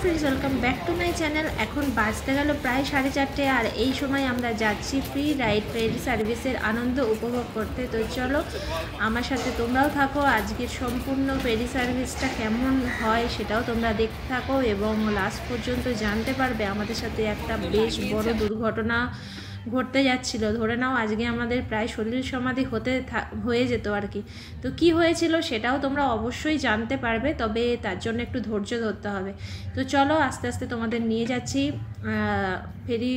Friends, welcome back to my channel. এখন বাজতে গেল প্রায় 4:30 আর এই সময় আমরা যাচ্ছি ফ্রি রাইড ফেরি সার্ভিসের আনন্দ উপভোগ করতে। তো চলো আমার সাথে তোমরাও থাকো, আজকের সম্পূর্ণ ফেরি সার্ভিসটা কেমন হয় সেটাও তোমরা দেখতে থাকো এবং লাস্ট পর্যন্ত জানতে পারবে আমাদের সাথে একটা বেশ বড় দুর্ঘটনা ঘটতে যাচ্ছিল। ধরে নাও আজকে আমাদের প্রায় শরীর সমাধি হয়ে যেত আর কি। তো কি হয়েছিল সেটাও তোমরা অবশ্যই জানতে পারবে, তবে তার জন্য একটু ধৈর্য ধরতে হবে। তো চলো আস্তে আস্তে তোমাদের নিয়ে যাচ্ছি ফেরি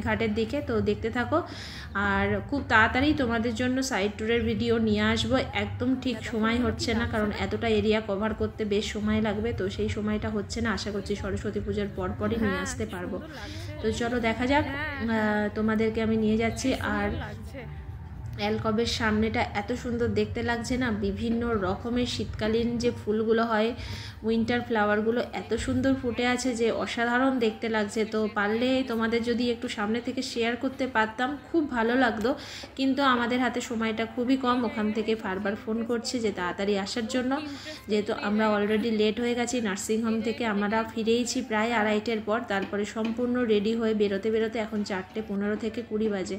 ঘাটের দিকে, তো দেখতে থাকো। আর খুব তাড়াতাড়ি তোমাদের জন্য সাইড ট্যুরের ভিডিও নিয়ে আসবো। একদম ঠিক সময় হচ্ছে না, কারণ এতটা এরিয়া কভার করতে বেশ সময় লাগবে, তো সেই সময়টা হচ্ছে না। আশা করছি সরস্বতী পুজোর পরপরই নিয়ে আসতে পারবো। তো চলো দেখা যাক, তোমাদেরকে আমি নিয়ে যাচ্ছি। আর অ্যালকবের সামনেটা এত সুন্দর দেখতে লাগছে না, বিভিন্ন রকমের শীতকালীন যে ফুলগুলো হয়, উইন্টার ফ্লাওয়ারগুলো এত সুন্দর ফুটে আছে যে অসাধারণ দেখতে লাগছে। তো পারলে তোমাদের যদি একটু সামনে থেকে শেয়ার করতে পারতাম খুব ভালো লাগতো, কিন্তু আমাদের হাতে সময়টা খুবই কম। ওখান থেকে বারবার ফোন করছে যে তাড়াতাড়ি আসার জন্য, যেহেতু আমরা অলরেডি লেট হয়ে গেছি। নার্সিংহোম থেকে আমরা ফিরেইছি প্রায় 2:30টার পর, তারপরে সম্পূর্ণ রেডি হয়ে বেরোতে এখন 4:15 থেকে 20 বাজে।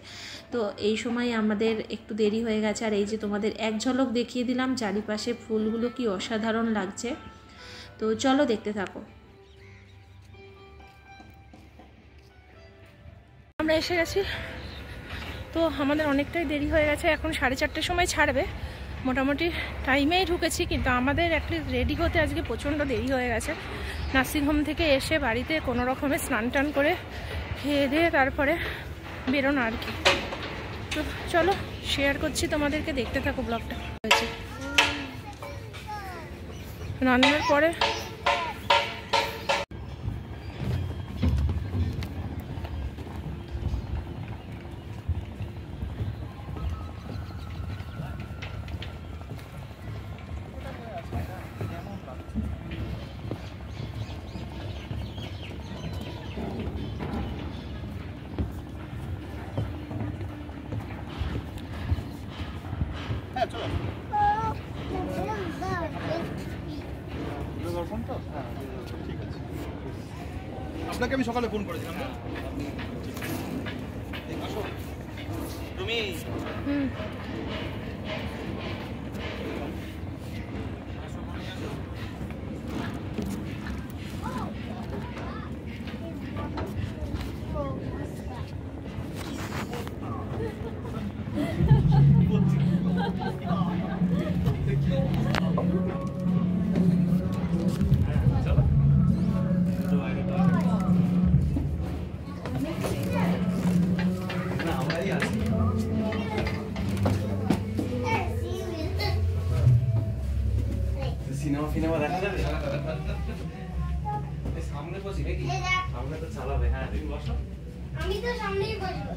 তো এই সময় আমাদের একটু দেরি হয়ে গেছে। আর এই যে তোমাদের এক ঝলক দেখিয়ে দিলাম চারিপাশে ফুলগুলো কি অসাধারণ লাগছে। তো চলো দেখতে থাকো। আমরা এসে গেছি, তো আমাদের অনেকটাই দেরি হয়ে গেছে। এখন 4:30টার সময় ছাড়বে, মোটামুটি টাইমেই ঢুকেছি, কিন্তু আমাদের অ্যাটলিস্ট রেডি হতে আজকে প্রচণ্ড দেরি হয়ে গেছে। নার্সিংহোম থেকে এসে বাড়িতে কোনো রকমে স্নান টান করে খেয়ে দিয়ে তারপরে বেরোনো আর কি। তো চলো শেয়ার করছি তোমাদেরকে, দেখতে থাকো ব্লগটা। হয়েছে রান্নার পরে আপনাকে আমি সকালে ফোন করেছিলাম না তুমি সিনেমা দেখা যাবে সামনে বসি নাকি? সামনে তো চালাবে। হ্যাঁ তুমি বসো, আমি তো সামনেই বসবো।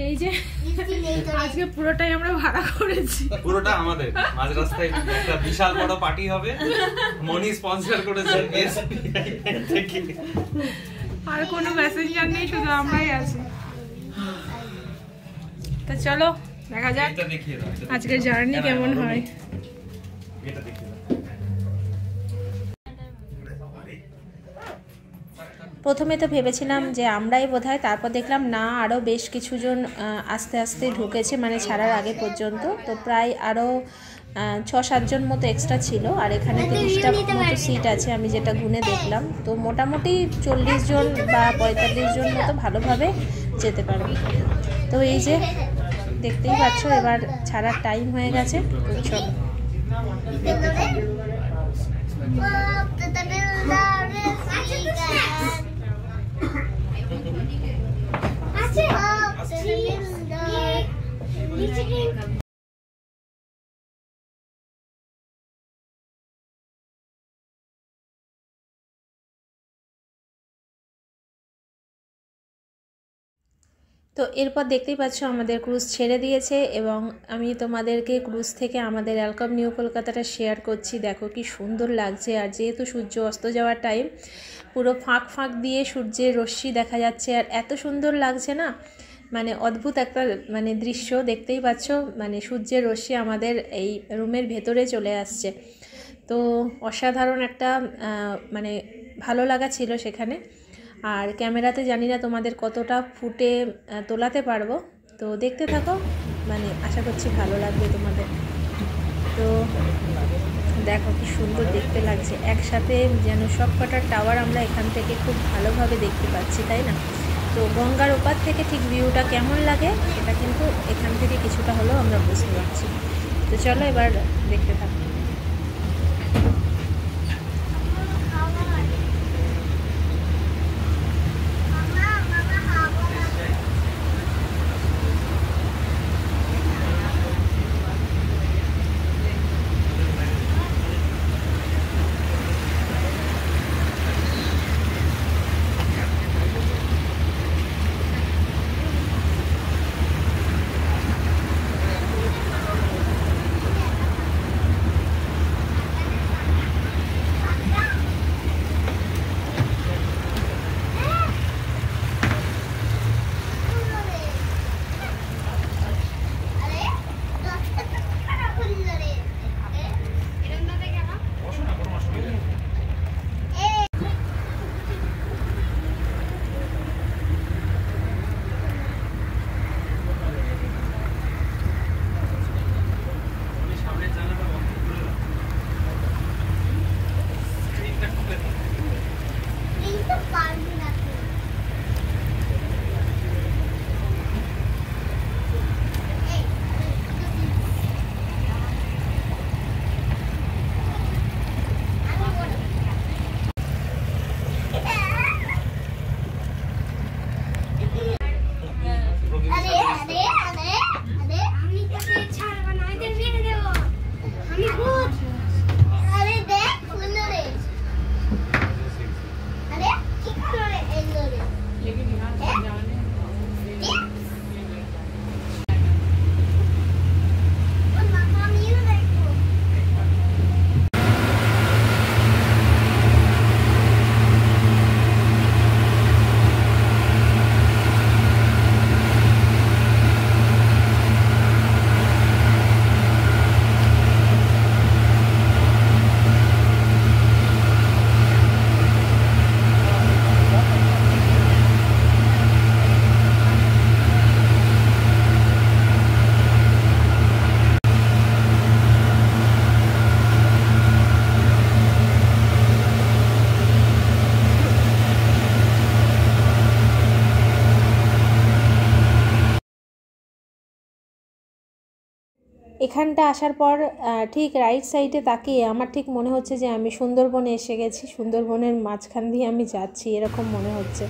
এই যে আজকে পুরোটাই আমরা ভাড়া করেছি, পুরোটা আমাদের। মাঝ রাস্তায় একটা বিশাল বড় পার্টি হবে, মনি স্পন্সর করেছে। আর কোনো প্যাসেঞ্জার নেই, শুধু আমরাই আছি। তো চলো দেখা যাক আজকের জার্নি কেমন হয়। প্রথমে তো ভেবেছিলাম যে আমরাই বোধহয়, তারপর দেখলাম না, আরও বেশ কিছুজন আস্তে আস্তে ঢুকেছে, ছাড়ার আগে পর্যন্ত। তো প্রায় আরও 6-7 জন মতো এক্সট্রা ছিল। আর এখানে 30টা মতো সিট আছে আমি যেটা গুনে দেখলাম। তো মোটামুটি 40 জন বা 45 জন মতো ভালোভাবে যেতে পারবে। তো এই যে দেখতেই পাচ্ছ এবার ছাড়ার টাইম হয়ে গেছে। তো চলো দেখতে থাকো। তো এরপর দেখতেই পাচ্ছ আমাদের ক্রুজ ছেড়ে দিয়েছে এবং আমি তোমাদেরকে ক্রুজ থেকে আমাদের অ্যালকব নিউ কলকাতাটা শেয়ার করছি। দেখো কি সুন্দর লাগছে। আর যেহেতু সূর্য অস্ত যাওয়ার টাইম, পুরো ফাঁক ফাঁক দিয়ে সূর্যের রশ্মি দেখা যাচ্ছে, আর এত সুন্দর লাগছে না, অদ্ভুত একটা দৃশ্য। দেখতেই পাচ্ছ সূর্যের রশ্মি আমাদের এই রুমের ভেতরে চলে আসছে। তো তো অসাধারণ একটা মানে ভালো লাগা ছিল সেখানে। আর ক্যামেরাতে জানি না তোমাদের কতটা ফুটে তোলাতে পারবো, তো দেখতে থাকো, মানে আশা করছি ভালো লাগবে তোমাদের। তো দেখো কি সুন্দর দেখতে লাগছে, একসাথে যেন সব কটা টাওয়ার আমরা এখান থেকে খুব ভালোভাবে দেখতে পাচ্ছি, তাই না? তো গঙ্গার ওপার থেকে ঠিক ভিউটা কেমন লাগে সেটা কিন্তু এখান থেকে কিছুটা হলেও আমরা বুঝতে পারছি। তো চলো এবার দেখতে থাকো। এখানটা আসার পর ঠিক রাইট সাইডে তাকিয়ে আমার ঠিক মনে হচ্ছে যে আমি সুন্দরবনে এসে গেছি, সুন্দরবনের মাঝখান দিয়ে আমি যাচ্ছি এরকম মনে হচ্ছে।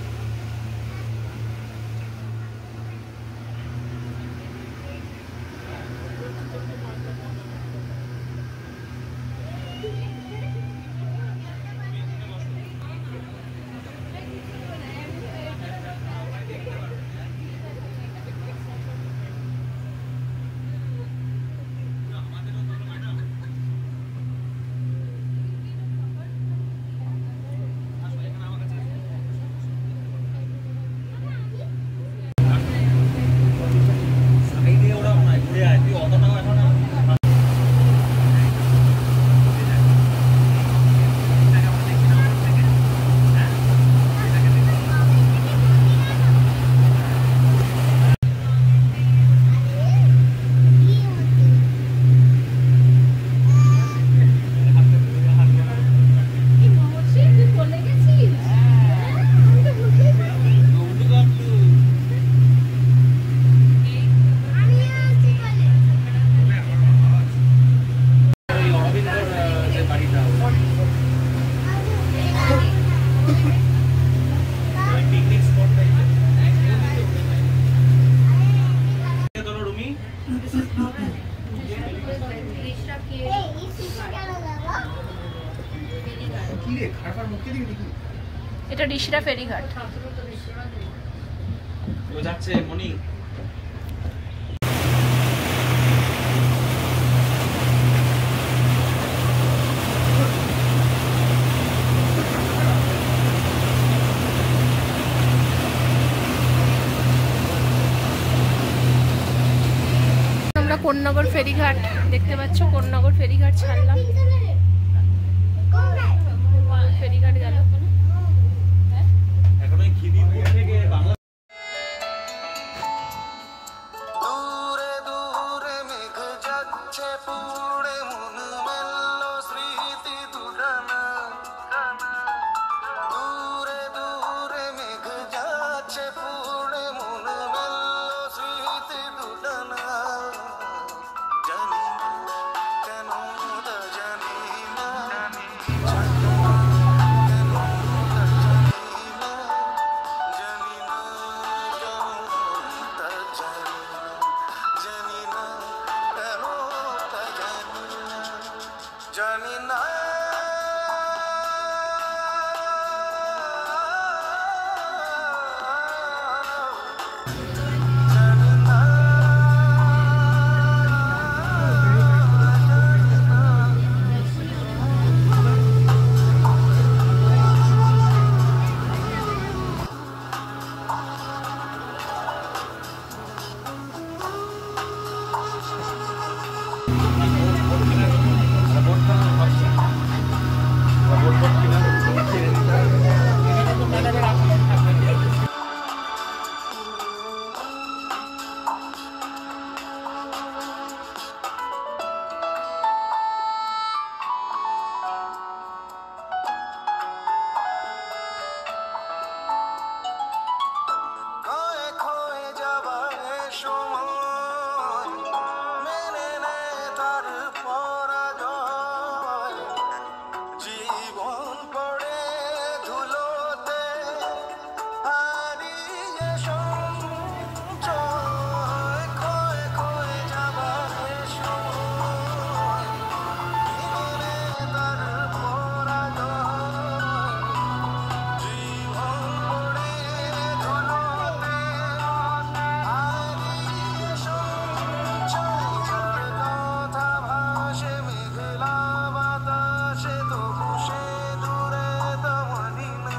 এটা ঋষিরা ফেরিঘাট। ও যাচ্ছে মনি। আমরা কোন্নগর ফেরিঘাট দেখতে পাচ্ছ, কোন্নগর ফেরিঘাট ছাড়লাম। ফেরিঘাট গেল এখন ওই খিদিরপুর থেকে বাংলা দূরে দূরে মেঘ যাচ্ছে পুড়ে মন মেললো স্মৃতি দুরানা দূরে দূরে মেঘ যাচ্ছে পুড়ে মন মেললো স্মৃতি দুরানা জানি না কেন তা জানি না জানি না কেন তা জানি না জানি না কেন তা জানি না জানি না কেন তা জানি না জানি না খয়ে খয়ে যাবার সময় মেনে নেয় তার পরাজয় জীবন পড়ে ধুলোতে হারিয়ে সঞ্চয় খয়ে খয়ে যাবার সময় মেনে নেয় তার পরাজয় জীবন পড়ে ধুলোতে হারিয়ে সঞ্চয় যার কথা ভাসে মেঘলা বাতাসে তবু সে দূরে দমানি না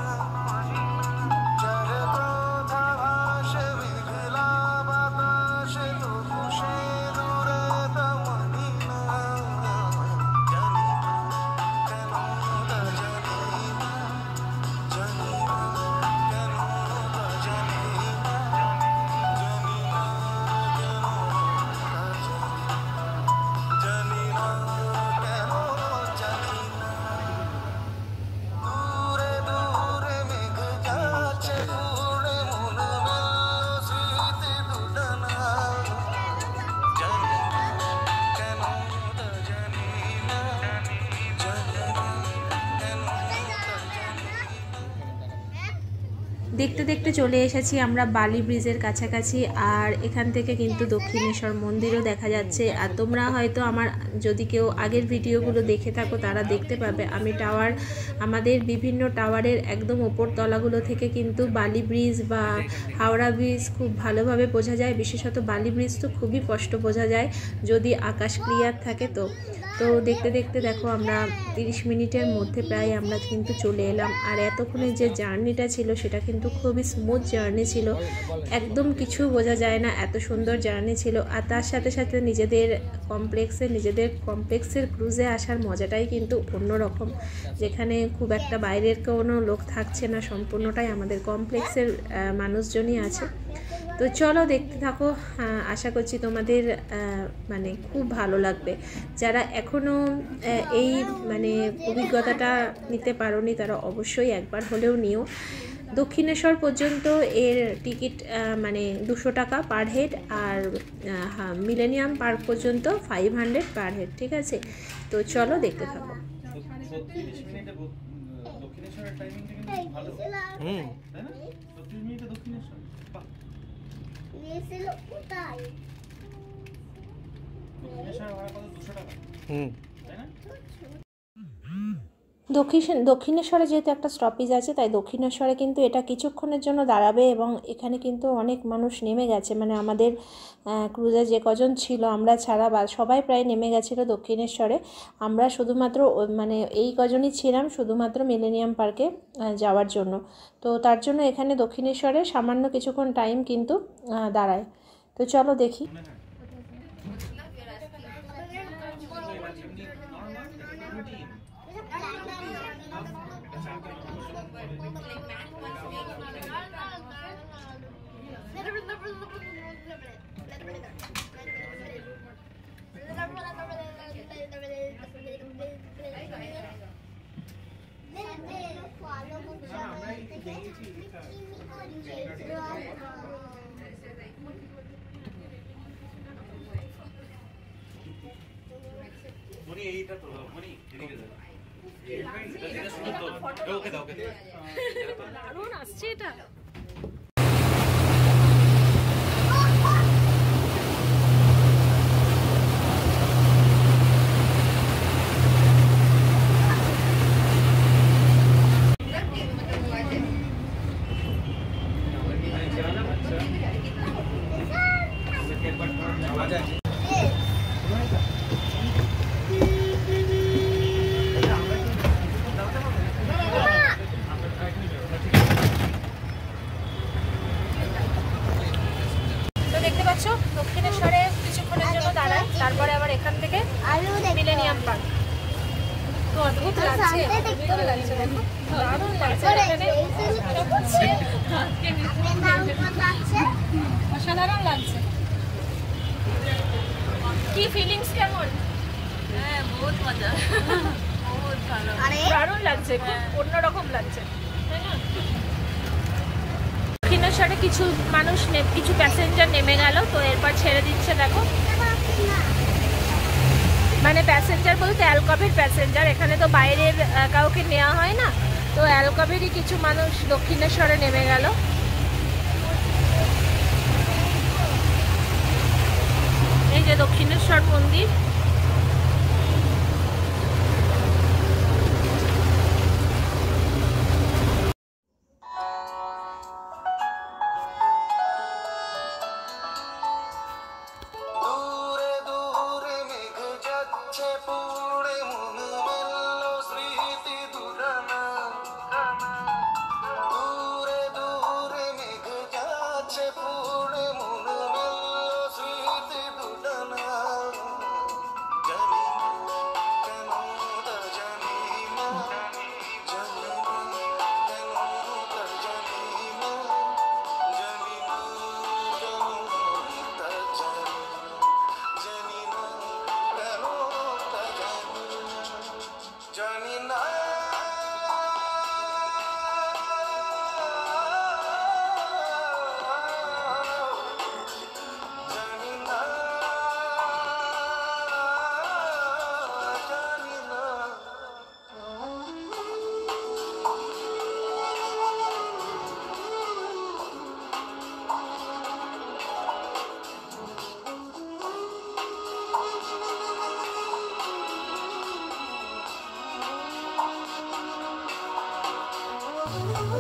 যার কথা ভাসে মেঘলা বাতাসে তবু সে দূরে দমানি না জানি না কেন তা জানি না জানি না কেন তা জানি না জানি না কেন তা জানি না কেন জানি না দূরে দূরে মেঘ যাচ্ছে পুড়ে মন মেললো স্মৃতি দুটানা জানি না কেন তা জানি না জানি না কেন তা জানি না দেখতে দেখতে চলে এসেছি আমরা বালি ব্রিজের কাছাকাছি, আর এখান থেকে কিন্তু দক্ষিণেশ্বর মন্দিরও দেখা যাচ্ছে। আর তোমরা হয়তো আমার যদি কেউ আগের ভিডিওগুলো দেখে থাকো তারা দেখতে পাবে আমি আমাদের বিভিন্ন টাওয়ারের একদম ওপর তলাগুলো থেকে কিন্তু বালি ব্রিজ বা হাওড়া ব্রিজ খুব ভালোভাবে বোঝা যায়। বিশেষত বালি ব্রিজ তো খুবই স্পষ্ট বোঝা যায় যদি আকাশ ক্লিয়ার থাকে। তো দেখতে দেখতে দেখো আমরা 30 মিনিটের মধ্যে প্রায় আমরা কিন্তু চলে এলাম। আর এতক্ষণে যে জার্নিটা ছিল সেটা কিন্তু খুবই স্মুথ জার্নি ছিল, একদম কিছু বোঝা যায় না, এত সুন্দর জার্নি ছিল। আর তার সাথে সাথে নিজেদের কমপ্লেক্সের ক্রুজে আসার মজাটাই কিন্তু অন্যরকম, যেখানে খুব একটা বাইরের কোনো লোক থাকছে না, সম্পূর্ণটাই আমাদের কমপ্লেক্সের মানুষজনই আছে। তো চলো দেখতে থাকো, আশা করছি তোমাদের মানে খুব ভালো লাগবে। যারা এখনও এই মানে অভিজ্ঞতাটা নিতে পারোনি তারা অবশ্যই একবার হলেও নিও। দক্ষিণেশ্বর পর্যন্ত এর টিকিট মানে 200 টাকা পার হেড, আর মিলেনিয়াম পার্ক পর্যন্ত 500 পার হেড, ঠিক আছে? তো চলো দেখতে থাকো। 30 মিনিটে দক্ষিণেশ্বরের টাইমিংটা কিন্তু ভালো, তাই না? 30 মিনিটে দক্ষিণেশ্বর, বাহ। দক্ষিণেশ্বর ভাড়া কত? 200 টাকা, তাই না? দক্ষিণেশ্বরে যেহেতু একটা স্টপেজ আছে, তাই দক্ষিণেশ্বরে কিন্তু এটা কিছুক্ষণের জন্য দাঁড়াবে, এবং এখানে কিন্তু অনেক মানুষ নেমে গেছে। মানে আমাদের ক্রুজে যে কজন ছিল আমরা ছাড়া বা সবাই প্রায় নেমে গেছিলো দক্ষিণেশ্বরে। আমরা শুধুমাত্র মানে এই কজনই ছিলাম শুধুমাত্র মিলেনিয়াম পার্কে যাওয়ার জন্য। তো তার জন্য এখানে দক্ষিণেশ্বরে সামান্য কিছুক্ষণ টাইম কিন্তু দাঁড়ায়। তো চলো দেখি। মনি এইটা তো মনি এদিকে দাও এটা সুন্দর ওকে দাও দারুণ আসছে এটা। দক্ষিণেশ্বরে কিছুক্ষণের জন্য দাঁড়ায়, তারপরে আবার এখান থেকে মিলেনিয়াম পার্ক। তো অদ্ভুত লাগছে, সুন্দর লাগছে, দেখো দারুণ লাগছে, অসাধারণ লাগছে। কি ফিলিংস কেমন? হ্যাঁ বহুত মজা, বহুত ভালো, দারুণ লাগছে, খুব অন্যরকম লাগছে, তাই না? দক্ষিণেশ্বরে কিছু মানুষ কিছু প্যাসেঞ্জার নেমে গেল, তো এরপর ছেড়ে দিচ্ছে। দেখো মানে প্যাসেঞ্জার বলতে অ্যালকভের প্যাসেঞ্জার, এখানে তো বাইরের কাউকে নেওয়া হয় না, তো অ্যালকভেরই কিছু মানুষ দক্ষিণেশ্বরে নেমে গেল। এই যে দক্ষিণেশ্বর মন্দির,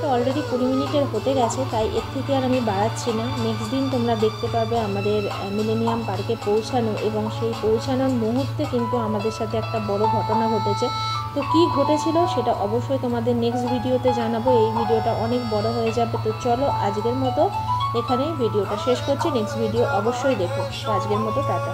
তো অলরেডি 20 মিনিটের হতে গেছে, তাই এর থেকে আর আমি বাড়াচ্ছি না। নেক্সট দিন তোমরা দেখতে পাবে আমাদের মিলেনিয়াম পার্কে পৌঁছানো, এবং সেই পৌঁছানোর মুহূর্তে কিন্তু আমাদের সাথে একটা বড় ঘটনা ঘটেছে। তো কি ঘটেছিল সেটা অবশ্যই তোমাদের নেক্সট ভিডিওতে জানাবো, এই ভিডিওটা অনেক বড় হয়ে যাবে। তো চলো আজকের মতো এখানেই ভিডিওটা শেষ করছি, নেক্সট ভিডিও অবশ্যই দেখো। তো আজকের মতো টাটা।